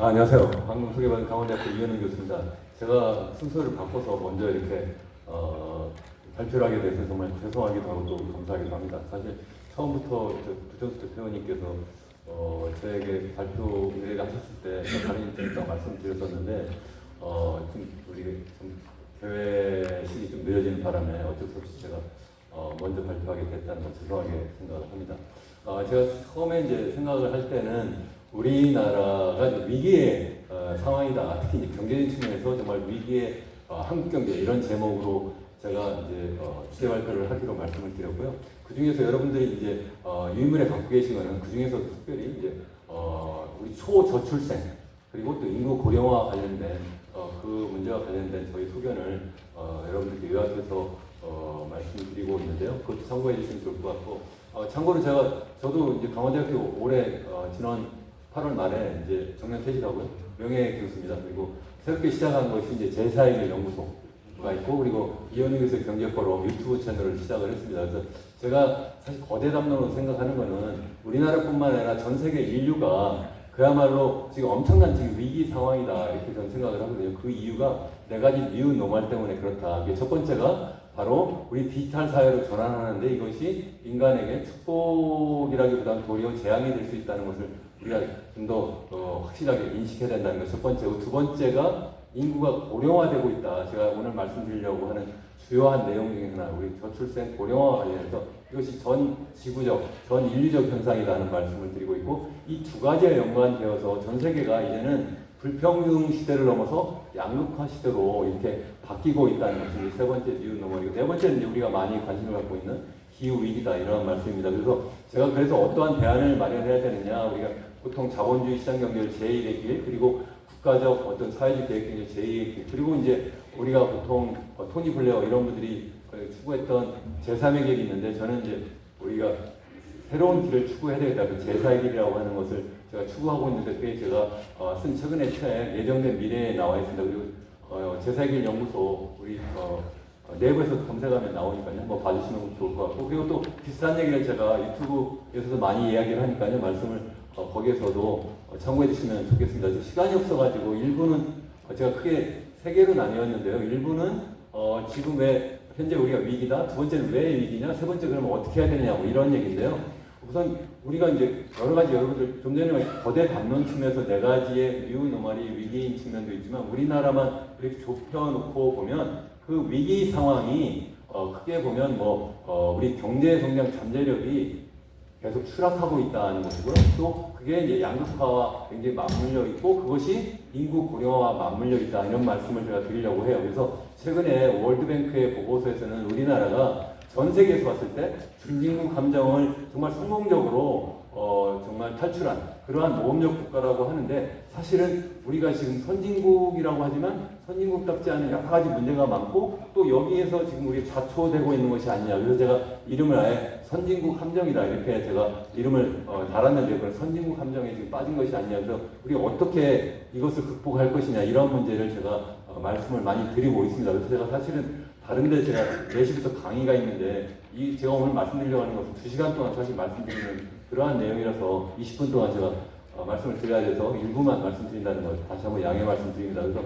안녕하세요. 방금 소개받은 강원대학교 이현웅 교수입니다. 제가 순서를 바꿔서 먼저 이렇게 발표를 하게 돼서 정말 죄송하기도 하고 또 감사하기도 합니다. 사실 처음부터 부정수 대표님께서 저에게 발표 의뢰를 하셨을 때 다른 인터뷰도 말씀드렸었는데 좀 우리 좀 개회식이 좀 늦어지는 바람에 어쩔 수 없이 제가 먼저 발표하게 됐다는 걸 죄송하게 생각을 합니다. 제가 처음에 이제 생각을 할 때는 우리나라가 이제 위기의 상황이다. 특히 이제 경제적인 측면에서 정말 위기의 한국 경제 이런 제목으로 제가 이제 주제 발표를 하기로 말씀을 드렸고요. 그 중에서 여러분들이 이제 유인물에 갖고 계신 거는 그 중에서 특별히 이제 우리 초저출생 그리고 또 인구 고령화 관련된 그 문제와 관련된 저희 소견을 여러분들께 요약해서 말씀드리고 있는데요. 그것도 참고해 주시면 좋을 것 같고 참고로 저도 이제 강원대학교 올해 지난 8월 말에 이제 정년 퇴직하고요. 명예교수입니다. 그리고 새롭게 시작한 것이 이제 제4의 연구소가 있고, 그리고 이현우 교수의 경제포럼 유튜브 채널을 시작을 했습니다. 그래서 제가 사실 거대 담론으로 생각하는 거는 우리나라뿐만 아니라 전 세계 인류가 그야말로 지금 엄청난 지금 위기 상황이다 이렇게 저는 생각을 하거든요. 그 이유가 네 가지 뉴 노멀 때문에 그렇다. 첫 번째가 바로 우리 디지털 사회로 전환하는데 이것이 인간에게 축복이라기보다는 도리어 재앙이 될 수 있다는 것을 우리가 좀 더 확실하게 인식해야 된다는 것 첫 번째고, 두 번째가 인구가 고령화되고 있다. 제가 오늘 말씀드리려고 하는 주요한 내용 중에 하나, 우리 저출생 고령화와 관련해서 이것이 전 지구적, 전 인류적 현상이라는 말씀을 드리고 있고, 이 두 가지에 연관되어서 전 세계가 이제는 불평등 시대를 넘어서 양극화 시대로 이렇게 바뀌고 있다는 것이 세 번째 뉴 노멀이고, 네 번째는 우리가 많이 관심을 갖고 있는 기후 위기다 이런 말씀입니다. 그래서 제가 어떠한 대안을 마련해야 되느냐, 우리가 보통 자본주의 시장 경제를 제1의 길, 그리고 국가적 어떤 사회적 계획 경제 제2의 길, 그리고 이제 우리가 보통 토니 블레어 이런 분들이 추구했던 제3의 길이 있는데, 저는 이제 우리가 새로운 길을 추구해야 되겠다. 그 제4의 길이라고 하는 것을 제가 추구하고 있는데, 그게 제가 쓴 최근의 책 예정된 미래에 나와 있습니다. 그리고 제4의 길 연구소 우리 내부에서 검색하면 나오니까요. 한번 봐주시면 좋을 것 같고, 그리고 또 비슷한 얘기를 제가 유튜브에서도 많이 이야기를 하니까요. 말씀을 거기에서도 참고해 주시면 좋겠습니다. 시간이 없어가지고 일부는 제가 크게 세 개로 나뉘었는데요. 일부는 지금 왜 현재 우리가 위기다, 두 번째는 왜 위기냐, 세 번째 그러면 어떻게 해야 되느냐, 뭐 이런 얘기인데요. 우선 우리가 이제 여러 가지 여러분들 좀 전에 거대 담론 측면에서 네 가지의 뉴 노멀이 위기인 측면도 있지만, 우리나라만 이렇게 좁혀놓고 보면 그 위기 상황이 크게 보면 우리 경제 성장 잠재력이 계속 추락하고 있다는 것이고요. 또 그게 이제 양극화와 굉장히 맞물려 있고, 그것이 인구 고령화와 맞물려 있다 이런 말씀을 제가 드리려고 해요. 그래서 최근에 월드뱅크의 보고서에서는 우리나라가 전 세계에서 봤을 때 중진국 함정을 정말 성공적으로 정말 탈출한 그러한 모험적 국가라고 하는데, 사실은 우리가 지금 선진국이라고 하지만 선진국답지 않은 여러 가지 문제가 많고, 또 여기에서 지금 우리 자초되고 있는 것이 아니냐. 그래서 제가 이름을 아예 선진국 함정이다 이렇게 제가 이름을 달았는데, 그런 선진국 함정에 지금 빠진 것이 아니냐. 그래서 우리가 어떻게 이것을 극복할 것이냐, 이런 문제를 제가 말씀을 많이 드리고 있습니다. 그래서 제가 사실은 다른데 제가 4시부터 강의가 있는데, 제가 오늘 말씀드리려고 하는 것은 2시간 동안 사실 말씀드리는 그러한 내용이라서 20분 동안 제가 말씀을 드려야 돼서 일부만 말씀드린다는 걸 다시 한번 양해 말씀드립니다. 그래서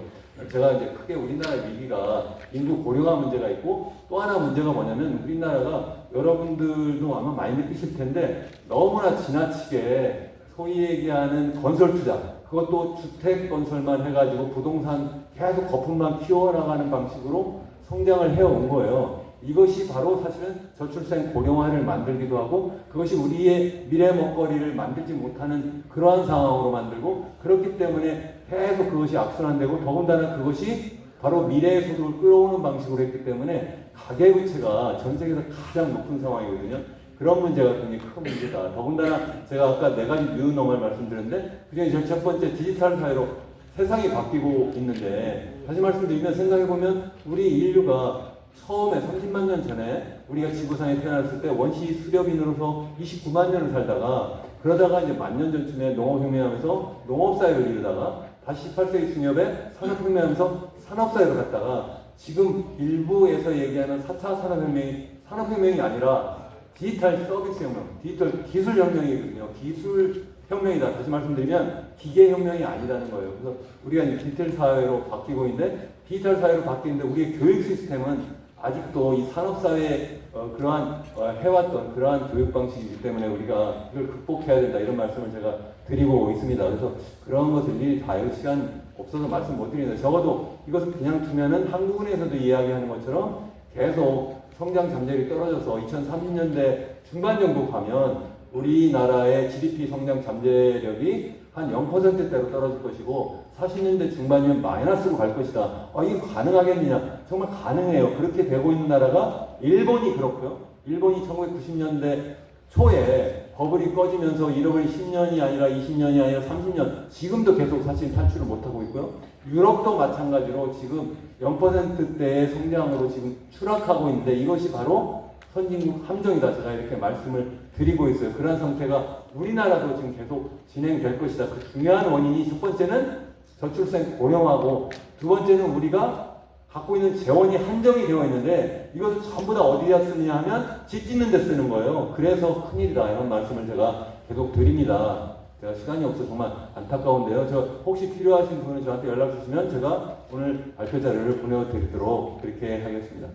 제가 이제 크게 우리나라의 위기가 인구 고령화 문제가 있고, 또 하나 문제가 뭐냐면, 우리나라가 여러분들도 아마 많이 느끼실 텐데 너무나 지나치게 소위 얘기하는 건설 투자, 그것도 주택 건설만 해가지고 부동산 계속 거품만 키워나가는 방식으로 성장을 해온 거예요. 이것이 바로 사실은 저출생 고령화를 만들기도 하고, 그것이 우리의 미래 먹거리를 만들지 못하는 그러한 상황으로 만들고, 그렇기 때문에 계속 그것이 악순환되고, 더군다나 그것이 바로 미래의 소득을 끌어오는 방식으로 했기 때문에 가계부채가 전 세계에서 가장 높은 상황이거든요. 그런 문제가 굉장히 큰 문제다. 더군다나 제가 아까 네 가지 뉴 노멀 말씀드렸는데, 그중에 제일 첫 번째 디지털 사회로 세상이 바뀌고 있는데, 다시 말씀드리면 생각해보면 우리 인류가 처음에 30만 년 전에 우리가 지구상에 태어났을 때 원시 수렵인으로서 29만 년을 살다가, 그러다가 이제 10,000년 전쯤에 농업혁명하면서 농업사회를 이루다가 다시 18세기 중엽에 산업혁명하면서 산업사회로 갔다가, 지금 일부에서 얘기하는 4차 산업혁명이 산업혁명이 아니라 디지털 서비스 혁명, 디지털 기술 혁명이거든요. 기술 혁명이다. 다시 말씀드리면 기계 혁명이 아니라는 거예요. 그래서 우리가 이제 디지털 사회로 바뀌고 있는데 디지털 사회로 바뀌는데 우리의 교육 시스템은 아직도 이 산업사회에 그러한 해왔던 그러한 교육 방식이기 때문에 우리가 이걸 극복해야 된다 이런 말씀을 제가 드리고 있습니다. 그래서 그런 것을 일일이 다 시간 없어서 말씀 못 드리는데 적어도 이것을 그냥 두면은 한국은에서도 이야기하는 것처럼 계속 성장 잠재력이 떨어져서 2030년대 중반 정도 가면 우리나라의 GDP 성장 잠재력이 한 0%대로 떨어질 것이고 40년대 중반이면 마이너스로 갈 것이다. 이게 가능하겠느냐? 정말 가능해요. 그렇게 되고 있는 나라가 일본이 그렇고요. 일본이 1990년대 초에 버블이 꺼지면서 잃어버린 10년이 아니라 20년이 아니라 30년 지금도 계속 사실 탈출을 못하고 있고요. 유럽도 마찬가지로 지금 0%대의 성장으로 지금 추락하고 있는데 이것이 바로 선진국 함정이다. 제가 이렇게 말씀을 드리고 있어요. 그런 상태가 우리나라도 지금 계속 진행될 것이다. 그 중요한 원인이 첫 번째는 저출생 고령화고 두 번째는 우리가 갖고 있는 재원이 한정이 되어 있는데 이것을 전부 다 어디다 쓰느냐 하면 집 짓는 데 쓰는 거예요. 그래서 큰일이다. 이런 말씀을 제가 계속 드립니다. 제가 시간이 없어서 정말 안타까운데요. 저 혹시 필요하신 분은 저한테 연락 주시면 제가 오늘 발표 자료를 보내드리도록 그렇게 하겠습니다.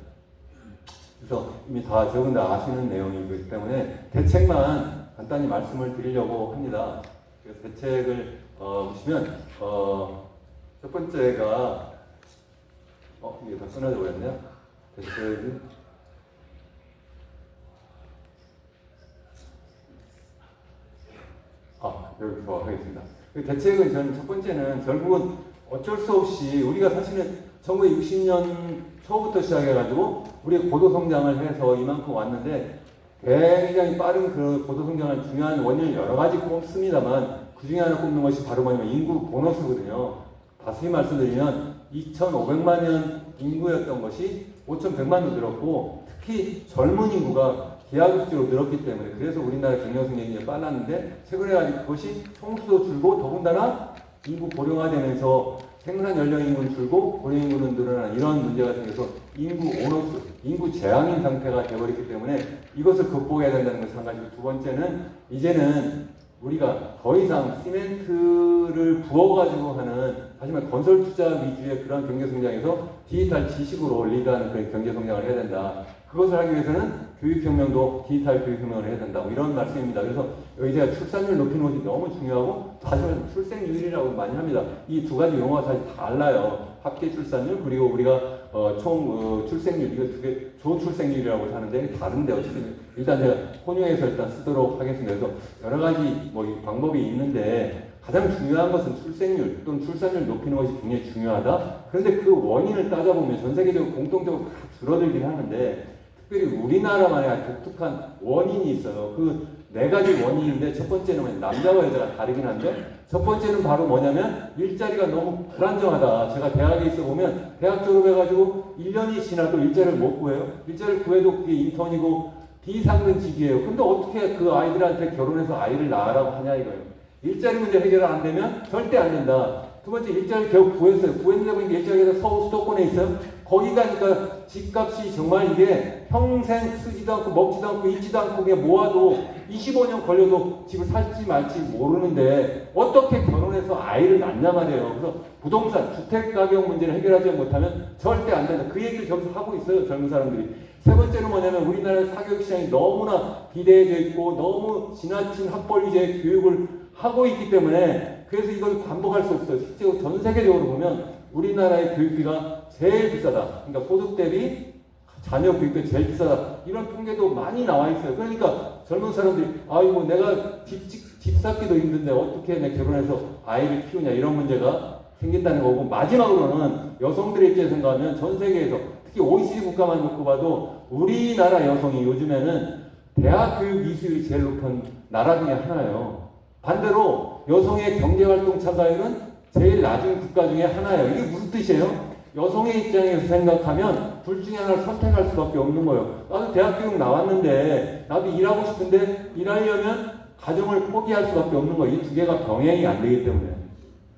그래서 이미 다 적은 다 아시는 내용이기 때문에 대책만 간단히 말씀을 드리려고 합니다. 그래서 대책을 보시면 첫 번째가 이게 다 끊어져 버렸네요. 대책은 여기서 하겠습니다. 그 대책은 저는 첫 번째는 결국은 어쩔 수 없이 우리가 사실은 1960년 초부터 시작해가지고 우리 고도 성장을 해서 이만큼 왔는데 굉장히 빠른 그 고도 성장을 중요한 원인을 여러 가지 꼽습니다만 그 중에 하나 꼽는 것이 바로 뭐냐면 인구 보너스거든요. 다시 말씀드리면 2,500만 년 인구였던 것이 5,100만으로 늘었고 특히 젊은 인구가 기하급수로 늘었기 때문에 그래서 우리나라 경제성장이 빨랐는데 최근에 그것이 총수도 줄고 더군다나 인구 고령화되면서 생산 연령 인구는 줄고 고령 인구는 늘어나는 이런 문제가 생겨서 인구 오너스, 인구 재앙인 상태가 되어버렸기 때문에 이것을 극복해야 된다는 것이 한 가지고 두 번째는 이제는 우리가 더 이상 시멘트를 부어가지고 하는 하지만 건설 투자 위주의 그런 경제 성장에서 디지털 지식으로 리드하는 그런 경제 성장을 해야 된다. 그것을 하기 위해서는 교육혁명도 디지털 교육혁명을 해야 된다. 이런 말씀입니다. 그래서 여기 제가 출산율 높이는 것이 너무 중요하고 하지만 출생률이라고 많이 합니다. 이 두 가지 용어가 사실 달라요. 합계 출산율 그리고 우리가 총 출생률 이거 두 개 조출생률이라고 하는데 다른데 어쨌든 일단 제가 혼용해서 일단 쓰도록 하겠습니다. 그래서 여러 가지 방법이 있는데 가장 중요한 것은 출생률 또는 출산율 높이는 것이 굉장히 중요하다. 그런데 그 원인을 따져보면 전 세계적으로 공통적으로 다 줄어들긴 하는데 특별히 우리나라만의 독특한 원인이 있어요. 그 네 가지 원인인데 첫 번째는 남자와 여자가 다르긴 한데 첫 번째는 바로 뭐냐면 일자리가 너무 불안정하다. 제가 대학에 있어 보면 대학 졸업해가지고 1년이 지나도 일자리를 못 구해요. 일자리를 구해도 그게 인턴이고 비상근직이에요. 근데 어떻게 그 아이들한테 결혼해서 아이를 낳으라고 하냐 이거예요. 일자리 문제 해결 안 되면 절대 안 된다. 두 번째 일자리 결국 구했어요. 구했는데 보니까 일자리가 서울 수도권에 있어요. 거기 가니까 집값이 정말 이게 평생 쓰지도 않고 먹지도 않고 입지도 않고 그냥 모아도 25년 걸려도 집을 살지 말지 모르는데 어떻게 결혼해서 아이를 낳냐 말이에요. 그래서 부동산, 주택 가격 문제를 해결하지 못하면 절대 안 된다. 그 얘기를 저기서 하고 있어요. 젊은 사람들이. 세 번째는 뭐냐면 우리나라의 사교육 시장이 너무나 비대해져 있고 너무 지나친 학벌 위주의 교육을 하고 있기 때문에 그래서 이걸 반복할 수 없어요. 실제로 전 세계적으로 보면 우리나라의 교육비가 제일 비싸다. 그러니까 소득 대비 자녀 교육비 제일 비싸다. 이런 통계도 많이 나와 있어요. 그러니까 젊은 사람들이 아이고 내가 집 쌓기도 힘든데 어떻게 내 결혼해서 아이를 키우냐 이런 문제가 생긴다는 거고 마지막으로는 여성들의 입장에서 생각하면 전 세계에서 특히 OECD 국가만 놓고 봐도 우리나라 여성이 요즘에는 대학 교육 이수율이 제일 높은 나라 중에 하나예요. 반대로 여성의 경제활동 참가율은 제일 낮은 국가 중에 하나예요. 이게 무슨 뜻이에요? 여성의 입장에서 생각하면 둘 중에 하나를 선택할 수밖에 없는 거예요. 나도 대학 교육 나왔는데 나도 일하고 싶은데 일하려면 가정을 포기할 수밖에 없는 거예요. 이 두 개가 병행이 안 되기 때문에.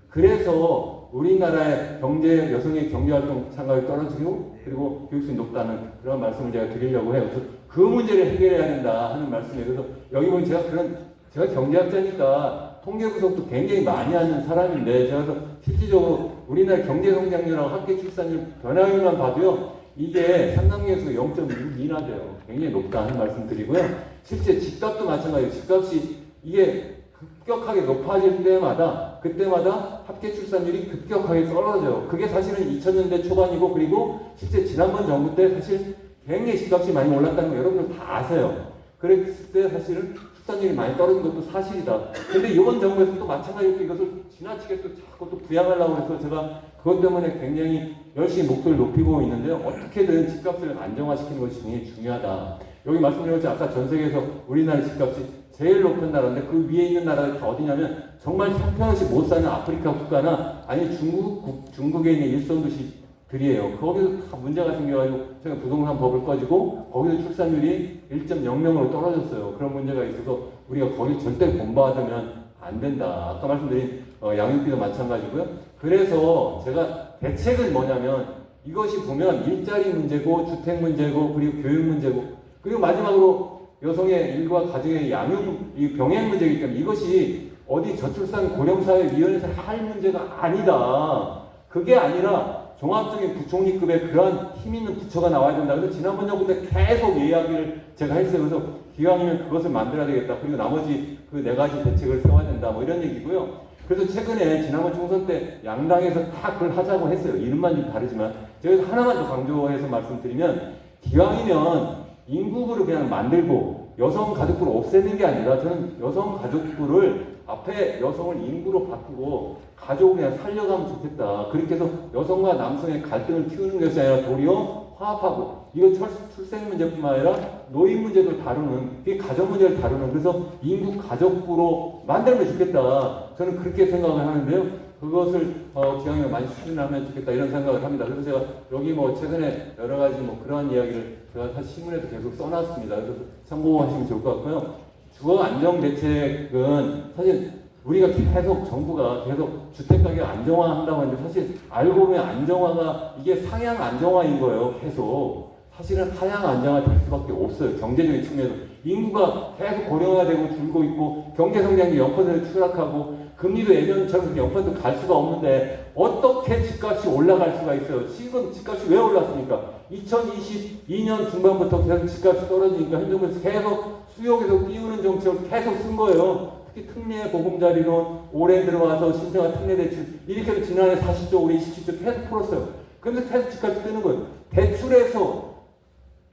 그래서 우리나라의 여성의 경제활동 참가율이 떨어지고 그리고 교육수준이 높다는 그런 말씀을 제가 드리려고 해요. 그래서 그 문제를 해결해야 된다 하는 말씀이에요. 그래서 여기 보면 제가 경제학자니까 통계 분석도 굉장히 많이 하는 사람인데, 제가 그래서 실질적으로 우리나라 경제 성장률하고 합계 출산율 변화율만 봐도요, 이게 상당량에서 0.62나 돼요. 굉장히 높다 하는 말씀 드리고요. 실제 집값도 마찬가지예요. 집값이 이게 급격하게 높아질 때마다 그때마다 합계 출산율이 급격하게 떨어져요. 그게 사실은 2000년대 초반이고, 그리고 실제 지난번 정부 때 사실 굉장히 집값이 많이 올랐다는 거 여러분들 다 아세요. 그랬을 때 사실은 출산율이 많이 떨어진 것도 사실이다. 근데 이번 정부에서 또 마찬가지로 이것을 지나치게 또 자꾸 또 부양하려고 해서 제가 그것 때문에 굉장히 열심히 목소리를 높이고 있는데요. 어떻게든 집값을 안정화시키는 것이 굉장히 중요하다. 여기 말씀드린 것처럼 아까 전 세계에서 우리나라 집값이 제일 높은 나라인데 그 위에 있는 나라가 다 어디냐면 정말 형편없이 못 사는 아프리카 국가나 아니 중국에 있는 일선 도시들이에요. 거기서 다 문제가 생겨가지고 제가 부동산 법을 꺼지고 거기서 출산율이 1.00으로 떨어졌어요. 그런 문제가 있어서 우리가 거기 절대 본받으면 안 된다. 아까 말씀드린 양육비도 마찬가지고요. 그래서 제가 대책은 뭐냐면 이것이 보면 일자리 문제고 주택 문제고 그리고 교육 문제고 그리고 마지막으로 여성의 일과 가정의 양육, 이 병행 문제이기 때문에 이것이 어디 저출산 고령사회위원회에서 할 문제가 아니다. 그게 아니라 종합적인 부총리급의 그러한 힘 있는 부처가 나와야 된다. 그래서 지난번 정부 때 계속 이야기를 제가 했어요. 그래서 기왕이면 그것을 만들어야 되겠다. 그리고 나머지 그 4가지 대책을 세워야 된다. 뭐 이런 얘기고요. 그래서 최근에 지난번 총선 때 양당에서 다 그걸 하자고 했어요. 이름만 좀 다르지만 제가 하나만 더 강조해서 말씀드리면 기왕이면 인구부를 그냥 만들고 여성 가족부를 없애는 게 아니라 저는 여성 가족부를 앞에 여성을 인구로 바꾸고 가족을 그냥 살려가면 좋겠다. 그렇게 해서 여성과 남성의 갈등을 키우는 것이 아니라 도리어 화합하고 이거 출생 문제뿐만 아니라 노인 문제도 다루는 이게 가정 문제를 다루는 그래서 인구 가족부로 만들면 좋겠다. 저는 그렇게 생각을 하는데요. 그것을 기왕이면 많이 추진하면 좋겠다 이런 생각을 합니다. 그래서 제가 여기 뭐 최근에 여러 가지 뭐 그러한 이야기를 제가 사실 신문에도 계속 써놨습니다. 그래서 참고하시면 좋을 것 같고요. 주거 안정 대책은 사실 우리가 계속 정부가 계속 주택 가격 안정화한다고 하는데 사실 알고 보면 안정화가 이게 상향 안정화인 거예요. 계속 사실은 하향 안정화 될 수밖에 없어요. 경제적인 측면에서 인구가 계속 고령화되고 줄고 있고 경제 성장이 0% 추락하고 금리도 예전처럼 0% 갈 수가 없는데 어떻게 집값이 올라갈 수가 있어요? 지금 집값이 왜 올랐습니까? 2022년 중반부터 계속 집값이 떨어지니까 현정부에서 계속 수요 계속 띄우는 정책을 계속 쓴 거예요. 특히 특례 보금자리론 올해 들어와서 신생아 특례 대출 이렇게 해서 지난해 40조 올해 27조 계속 풀었어요. 근데 계속 집값이 뜨는 거예요. 대출해서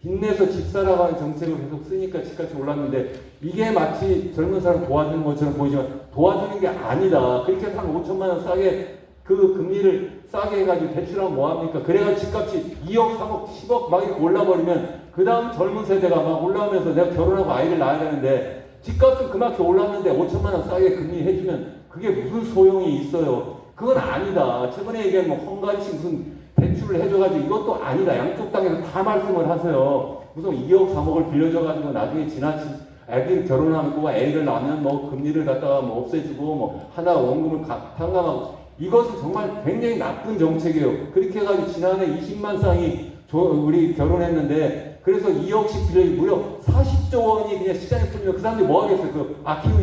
빚내서 집 사라고 하는 정책을 계속 쓰니까 집값이 올랐는데 이게 마치 젊은 사람 도와주는 것처럼 보이지만 도와주는 게 아니다. 그렇게 해서 한 5천만 원 싸게 그 금리를 싸게 해가지고 대출하면 뭐합니까? 그래가지고 집값이 2억, 3억, 10억 막 이렇게 올라버리면 그 다음 젊은 세대가 막 올라오면서 내가 결혼하고 아이를 낳아야 되는데 집값은 그만큼 올랐는데 5천만 원 싸게 금리 해주면 그게 무슨 소용이 있어요? 그건 아니다. 최근에 얘기한 뭐 헝가리식 무슨 대출을 해줘가지고 이것도 아니다. 양쪽 당에서 다 말씀을 하세요. 무슨 2억, 3억을 빌려줘가지고 나중에 지나친 애들 결혼하고 애를 낳으면 뭐 금리를 갖다가 뭐 없애주고 뭐 하나 원금을 탕감하고 이것은 정말 굉장히 나쁜 정책이에요. 그렇게 해가지고 지난해 20만 쌍이 우리 결혼했는데 그래서 2억씩 빌려 무려 40조 원이 그냥 시장에 풀리면 그 사람들이 뭐 하겠어요? 그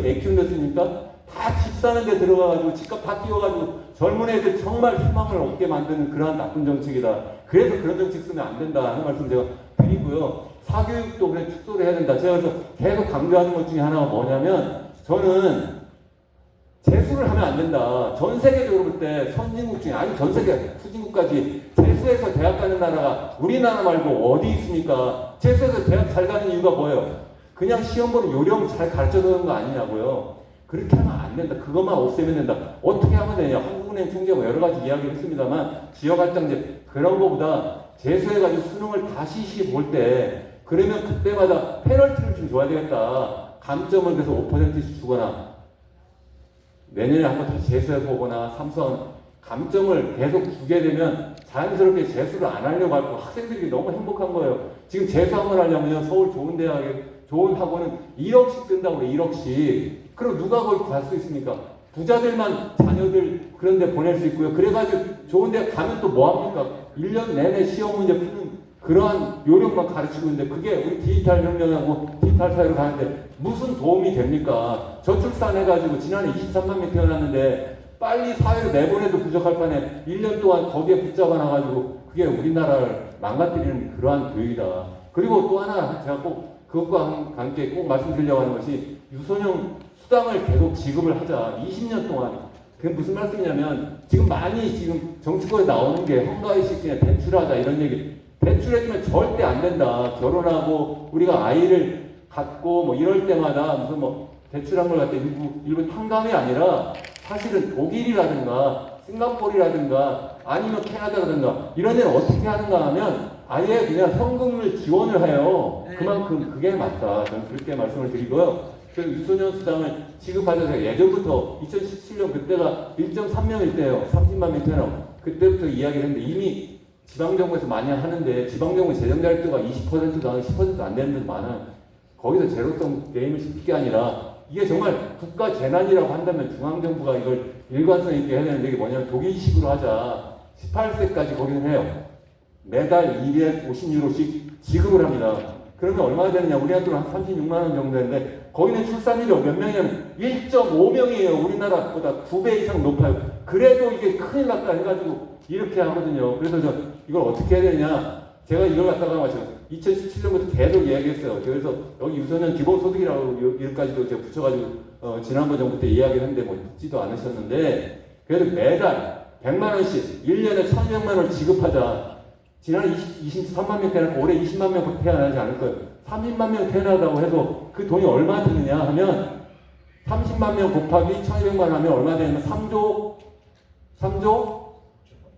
애 키운댔으니까 다 집 사는 데 들어가가지고 집값 다 뛰어가지고 젊은 애들 정말 희망을 얻게 만드는 그러한 나쁜 정책이다. 그래서 그런 정책 쓰면 안 된다 하는 말씀 제가 드리고요. 사교육도 그래 축소를 해야 된다. 제가 그래서 계속 강조하는 것 중에 하나가 뭐냐면 저는 재수를 하면 안 된다. 전 세계적으로 볼 때 선진국 중에 아니 전 세계 후진국까지 재수해서 대학 가는 나라가 우리나라 말고 어디 있습니까? 재수해서 대학 잘 가는 이유가 뭐예요? 그냥 시험 보는 요령 잘 가르쳐 주는 거 아니냐고요. 그렇게 하면 안 된다. 그것만 없애면 된다. 어떻게 하면 되냐? 한국은행 총재가 여러 가지 이야기를 했습니다만 지역할당제 그런 거보다 재수해가지고 수능을 다시 시험 볼 때 그러면 그때마다 페널티를 좀 줘야 되겠다. 감점을 그래서 5%씩 주거나 내년에 한번 다시 재수해서 보거나 삼성 감점을 계속 주게 되면 자연스럽게 재수를 안 하려고 할 거 학생들이 너무 행복한 거예요. 지금 재수 한번 하려면 서울 좋은 대학에 좋은 학원은 1억씩 뜬다고 그래 1억씩. 그럼 누가 그걸 갈 수 있습니까? 부자들만 자녀들 그런 데 보낼 수 있고요. 그래가지고 좋은 데 가면 또 뭐합니까? 1년 내내 시험 문제 푸는 그러한 요령만 가르치고 있는데 그게 우리 디지털 혁명하고 디지털 사회로 가는데 무슨 도움이 됩니까? 저출산해가지고 지난해 23만 명 태어났는데 빨리 사회로 내보내도 부족할 판에 1년 동안 거기에 붙잡아 놔가지고 그게 우리나라를 망가뜨리는 그러한 교육이다. 그리고 또 하나 제가 꼭 그것과 함께 꼭 말씀드리려고 하는 것이 유소년 수당을 계속 지급을 하자. 20년 동안. 그게 무슨 말씀이냐면 지금 많이 지금 정치권에 나오는 게 한가위씩 그냥 대출하자 이런 얘기. 대출해주면 절대 안 된다. 결혼하고 우리가 아이를 갖고 뭐 이럴 때마다 무슨 뭐 대출한 걸 갖다 일부 탕감이 아니라 사실은 독일이라든가 싱가포르라든가 아니면 캐나다라든가 이런 데는 어떻게 하는가 하면 아예 그냥 현금을 지원을 해요. 그만큼 그게 맞다. 저는 그렇게 말씀을 드리고요. 그 유소년 수당을 지급하자. 예전부터 2017년 그때가 1.3명일 때요. 30만 명 태어나고 그때부터 이야기를 했는데 이미 지방정부에서 많이 하는데 지방정부 재정자율도가 20%도 10%도 안 되는 데도 많아요. 거기서 제로성 게임을 시킬 게 아니라 이게 정말 국가 재난이라고 한다면 중앙정부가 이걸 일관성 있게 해야 되는데 이게 뭐냐면 독일식으로 하자. 18세까지 거기는 해요. 매달 250유로씩 지급을 합니다. 그러면 얼마나 되느냐? 우리나라도 한 36만 원 정도 되는데 거기는 출산율이 몇 명이냐면 1.5명이에요. 우리나라보다 9배 이상 높아요. 그래도 이게 큰일 났다 해가지고 이렇게 하거든요. 그래서 저 이걸 어떻게 해야 되냐? 제가 이걸 갖다가 마찬가지 2017년부터 계속 이야기했어요. 그래서 여기 유소년 기본소득이라고 여기까지도 제가 붙여가지고 지난번 정부 때 이야기를 했는데 뭐 듣지도 않으셨는데 그래도 매달 100만 원씩 1년에 1,200만 원 지급하자. 지난해 23만 명 태어나고 올해 20만 명 태어나지 않을 거예요. 30만 명 태어나다고 해서 그 돈이 얼마 드느냐 하면 30만 명 곱하기 1,200만 원 하면 얼마 되냐면 3조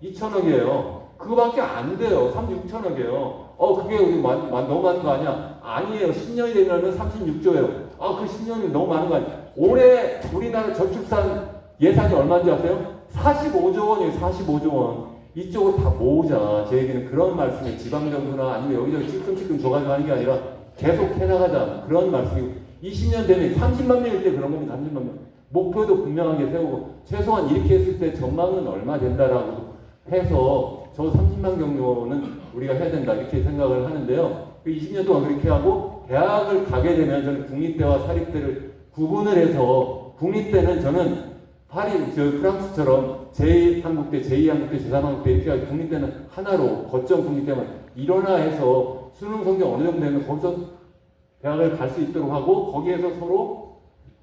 2천억이에요. 그거밖에 안 돼요. 36천억이에요. 그게 우리 너무 많은 거 아니야? 아니에요. 10년이 되면 36조예요. 그 10년이 너무 많은 거 아니야? 올해 우리나라 저출산 예산이 얼마인지 아세요? 45조 원이에요. 45조 원. 이쪽을 다 모으자. 제 얘기는 그런 말씀이에요. 지방정부나 아니면 여기저기 찔끔찔끔 줘가지고 하는 게 아니라 계속 해나가자. 그런 말씀이고 20년 되면 30만 명일 때 그런 겁니다. 30만 명. 목표도 분명하게 세우고 최소한 이렇게 했을 때 전망은 얼마 된다라고 해서 저 30만 정도는 우리가 해야 된다 이렇게 생각을 하는데요. 그 20년 동안 그렇게 하고 대학을 가게 되면 저는 국립대와 사립대를 구분을 해서 국립대는 저는 프랑스처럼 제1한국대, 제2한국대, 제3한국대 이렇게 하고 국립대는 하나로 거점 국립대만 일원화해서 수능 성적 어느 정도 되면 거기서 대학을 갈 수 있도록 하고 거기에서 서로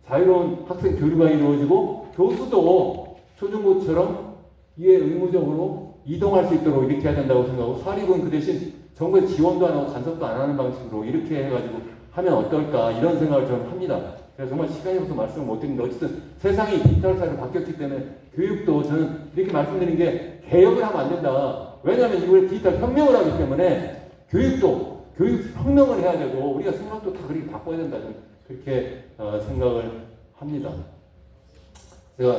자유로운 학생 교류가 이루어지고 교수도 초중고처럼 이에 의무적으로 이동할 수 있도록 이렇게 해야 된다고 생각하고 사립은 그 대신 정부의 지원도 안 하고 간섭도 안 하는 방식으로 이렇게 해가지고 하면 어떨까 이런 생각을 저는 합니다. 제가 정말 시간이 없어서 말씀을 못 드리는데 어쨌든 세상이 디지털 사회로 바뀌었기 때문에 교육도 저는 이렇게 말씀드린 게 개혁을 하면 안 된다. 왜냐하면 이걸 디지털 혁명을 하기 때문에 교육도 교육 혁명을 해야 되고 우리가 생각도 다 그렇게 바꿔야 된다. 저는 그렇게 생각을 합니다. 제가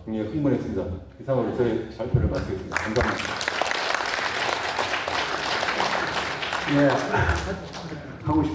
굉장히 흥분했습니다. 이상으로 저의 발표를 마치겠습니다. 감사합니다. 예, 하고 싶